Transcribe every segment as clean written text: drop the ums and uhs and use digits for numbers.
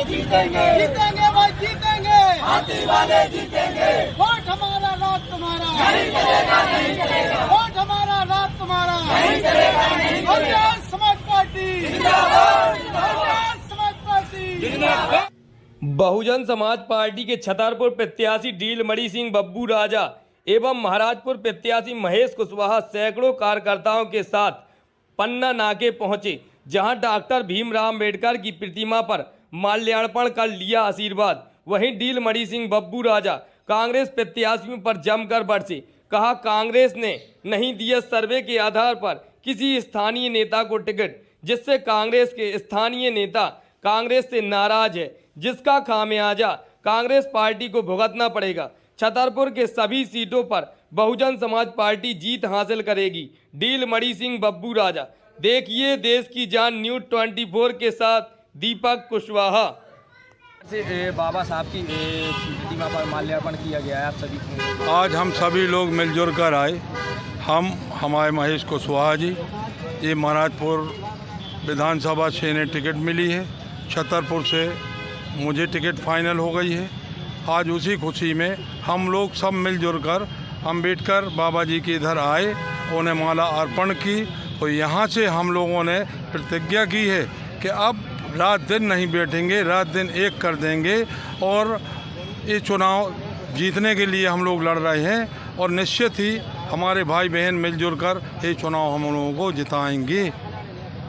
जीतेंगे, जीतेंगे भाई जीतेंगे, हाथी वाले जीतेंगे। वोट हमारा राज तुम्हारा, नहीं चलेगा, नहीं चलेगा। वोट हमारा राज तुम्हारा, नहीं चलेगा, नहीं चलेगा। समाज पार्टी जिंदाबाद, समाज पार्टी जिंदाबाद। बहुजन समाज पार्टी के छतरपुर प्रत्याशी डीलमणि सिंह बब्बू राजा एवं महाराजपुर प्रत्याशी महेश कुशवाहा सैकड़ों कार्यकर्ताओं के साथ पन्ना नाके पहुंचे, जहां डॉक्टर भीमराव अंबेडकर की प्रतिमा पर माल्यार्पण कर लिया आशीर्वाद। वहीं डीलमणि सिंह बब्बू राजा कांग्रेस प्रत्याशियों पर जमकर बरसे, कहा कांग्रेस ने नहीं दिया सर्वे के आधार पर किसी स्थानीय नेता को टिकट, जिससे कांग्रेस के स्थानीय नेता कांग्रेस से नाराज है, जिसका खामियाजा कांग्रेस पार्टी को भुगतना पड़ेगा। छतरपुर के सभी सीटों पर बहुजन समाज पार्टी जीत हासिल करेगी। डीलमणि सिंह बब्बू राजा। देखिए देश की जान न्यूज़ 24 के साथ दीपक कुशवाहा। बाबा साहब की प्रतिमा पर माल्यार्पण किया गया है। आप सभी को आज हम सभी लोग मिलजुल कर आए। हमारे महेश कुशवाहा जी, ये महाराजपुर विधानसभा से इन्हें टिकट मिली है, छतरपुर से मुझे टिकट फाइनल हो गई है। आज उसी खुशी में हम लोग सब मिलजुल कर अंबेडकर बाबा जी के इधर आए, उन्हें माला अर्पण की और यहाँ से हम लोगों ने प्रतिज्ञा की है कि अब रात दिन नहीं बैठेंगे, रात दिन एक कर देंगे और ये चुनाव जीतने के लिए हम लोग लड़ रहे हैं और निश्चित ही हमारे भाई बहन मिलजुल कर ये चुनाव हम लोगों को जिताएंगे।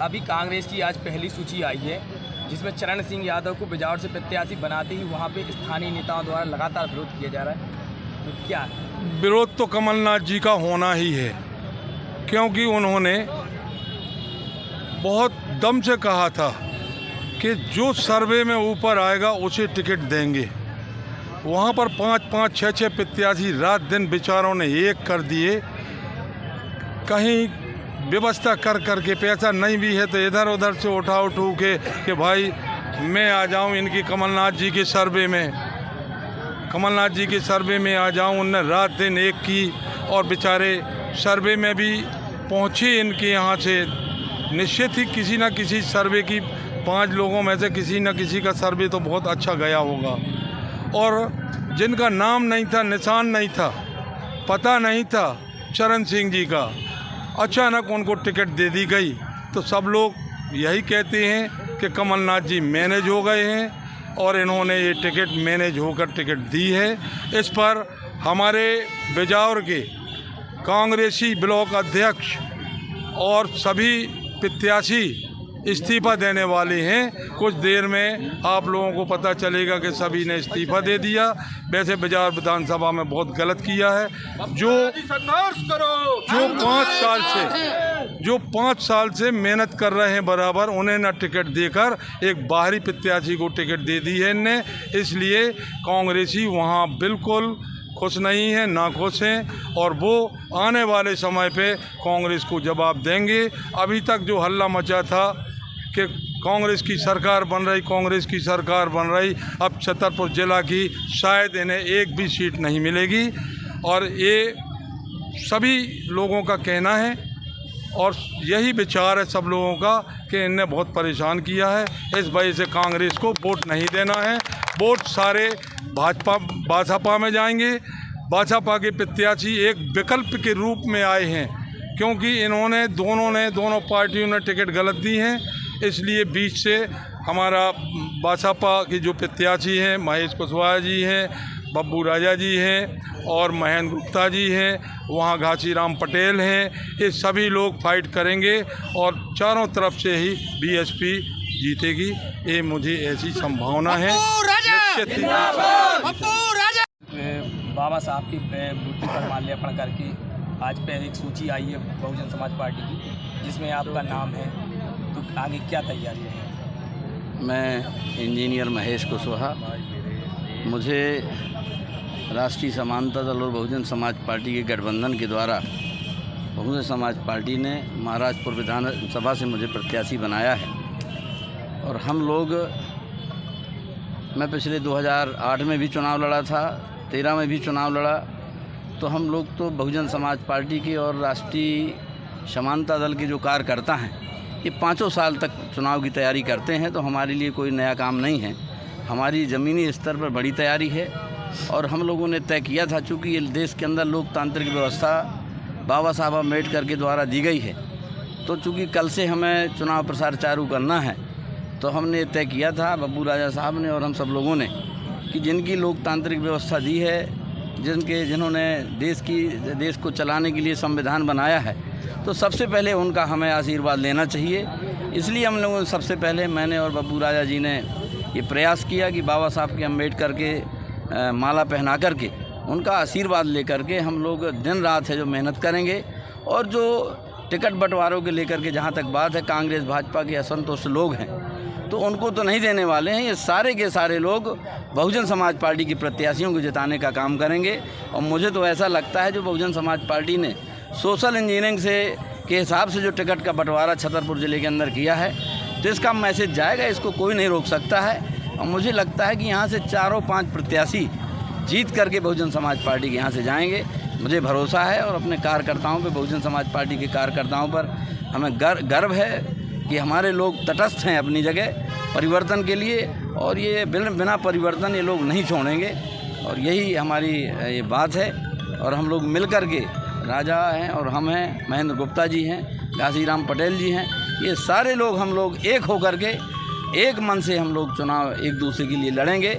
अभी कांग्रेस की आज पहली सूची आई है, जिसमें चरण सिंह यादव को बिजौर से प्रत्याशी बनाते ही वहाँ पे स्थानीय नेताओं द्वारा लगातार विरोध किया जा रहा है। तो क्या विरोध तो कमलनाथ जी का होना ही है, क्योंकि उन्होंने बहुत दम से कहा था कि जो सर्वे में ऊपर आएगा उसे टिकट देंगे। वहाँ पर 5-5, 6-6 प्रत्याशी रात दिन बेचारों ने एक कर दिए। कहीं व्यवस्था कर करके पैसा नहीं भी है तो इधर उधर से उठा के कि भाई मैं आ जाऊं इनकी कमलनाथ जी के सर्वे में, कमलनाथ जी के सर्वे में आ जाऊं। उनने रात दिन एक की और बेचारे सर्वे में भी पहुंचे इनके यहाँ से। निश्चित ही किसी न किसी सर्वे की 5 लोगों में से किसी न किसी का सर्वे तो बहुत अच्छा गया होगा। और जिनका नाम नहीं था, निशान नहीं था, पता नहीं था चरण सिंह जी का, अचानक उनको टिकट दे दी गई। तो सब लोग यही कहते हैं कि कमलनाथ जी मैनेज हो गए हैं और इन्होंने ये टिकट मैनेज होकर टिकट दी है। इस पर हमारे बिजौर के कांग्रेसी ब्लॉक अध्यक्ष और सभी प्रत्याशी इस्तीफा देने वाले हैं। कुछ देर में आप लोगों को पता चलेगा कि सभी ने इस्तीफा दे दिया। वैसे बिजौर विधानसभा में बहुत गलत किया है। जो 5 साल से मेहनत कर रहे हैं बराबर, उन्हें न टिकट देकर एक बाहरी प्रत्याशी को टिकट दे दी है इनने। इसलिए कांग्रेसी वहाँ बिल्कुल खुश नहीं है, नाखुश हैं और वो आने वाले समय पे कांग्रेस को जवाब देंगे। अभी तक जो हल्ला मचा था कि कांग्रेस की सरकार बन रही, कांग्रेस की सरकार बन रही, अब छतरपुर जिला की शायद इन्हें एक भी सीट नहीं मिलेगी। और ये सभी लोगों का कहना है और यही विचार है सब लोगों का कि इन्हें बहुत परेशान किया है। इस वजह से कांग्रेस को वोट नहीं देना है। वोट सारे भाजपा में जाएंगे। भाजपा के प्रत्याशी एक विकल्प के रूप में आए हैं, क्योंकि दोनों पार्टियों ने टिकट गलत दी हैं। इसलिए बीच से हमारा भाजपा के जो प्रत्याशी हैं, महेश कुशवाहा जी हैं, बब्बू राजा जी हैं और महेंद्र गुप्ता जी हैं, वहाँ घासीराम पटेल हैं, ये सभी लोग फाइट करेंगे और चारों तरफ से ही बीएसपी जीतेगी। ये मुझे ऐसी संभावना है। बाबा साहब की मूर्ति पर माल्यार्पण करके आज पे एक सूची आई है बहुजन समाज पार्टी की, जिसमें आपका नाम है। तो आगे क्या तैयारी है? मैं इंजीनियर महेश कुशवाहा, मुझे राष्ट्रीय समानता दल और बहुजन समाज पार्टी के गठबंधन के द्वारा बहुजन समाज पार्टी ने महाराजपुर विधानसभा से मुझे प्रत्याशी बनाया है। और हम लोग, मैं पिछले 2008 में भी चुनाव लड़ा था, 13 में भी चुनाव लड़ा, तो हम लोग तो बहुजन समाज पार्टी के और राष्ट्रीय समानता दल के जो कार्यकर्ता हैं, ये 5 साल तक चुनाव की तैयारी करते हैं, तो हमारे लिए कोई नया काम नहीं है। हमारी ज़मीनी स्तर पर बड़ी तैयारी है और हम लोगों ने तय किया था, चूँकि ये देश के अंदर लोकतांत्रिक व्यवस्था बाबा साहब अम्बेडकर के द्वारा दी गई है, तो चूँकि कल से हमें चुनाव प्रचार चालू करना है, तो हमने तय किया था बब्बू राजा साहब ने और हम सब लोगों ने कि जिनकी लोकतांत्रिक व्यवस्था दी है, जिन्होंने देश को चलाने के लिए संविधान बनाया है, तो सबसे पहले उनका हमें आशीर्वाद लेना चाहिए। इसलिए हम लोगों सबसे पहले मैंने और बब्बू राजा जी ने ये प्रयास किया कि बाबा साहब के अम्बेडकर के माला पहना करके उनका आशीर्वाद लेकर के हम लोग दिन रात है जो मेहनत करेंगे। और जो टिकट बंटवारों के लेकर के जहाँ तक बात है, कांग्रेस भाजपा के असंतुष्ट लोग हैं तो उनको तो नहीं देने वाले हैं। ये सारे के सारे लोग बहुजन समाज पार्टी के प्रत्याशियों को जिताने का काम करेंगे। और मुझे तो ऐसा लगता है जो बहुजन समाज पार्टी ने सोशल इंजीनियरिंग के हिसाब से जो टिकट का बंटवारा छतरपुर ज़िले के अंदर किया है, तो इसका मैसेज जाएगा, इसको कोई नहीं रोक सकता है। और मुझे लगता है कि यहाँ से 4-5 प्रत्याशी जीत करके बहुजन समाज पार्टी के यहाँ से जाएंगे। मुझे भरोसा है और अपने कार्यकर्ताओं पे, बहुजन समाज पार्टी के कार्यकर्ताओं पर हमें गर्व है कि हमारे लोग तटस्थ हैं अपनी जगह परिवर्तन के लिए, और ये बिना परिवर्तन ये लोग नहीं छोड़ेंगे। और यही हमारी ये बात है। और हम लोग मिल कर के, राजा हैं और हम हैं, महेंद्र गुप्ता जी हैं, घासीराम पटेल जी हैं, ये सारे लोग हम लोग एक होकर के एक मन से हम लोग चुनाव एक दूसरे के लिए लड़ेंगे।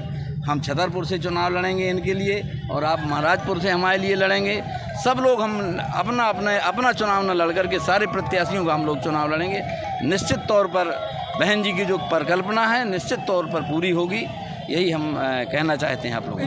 हम छतरपुर से चुनाव लड़ेंगे इनके लिए और आप महाराजपुर से हमारे लिए लड़ेंगे। सब लोग हम अपना चुनाव न लड़ करके सारे प्रत्याशियों का हम लोग चुनाव लड़ेंगे। निश्चित तौर पर बहन जी की जो परिकल्पना है निश्चित तौर पर पूरी होगी, यही हम कहना चाहते हैं आप लोगों को।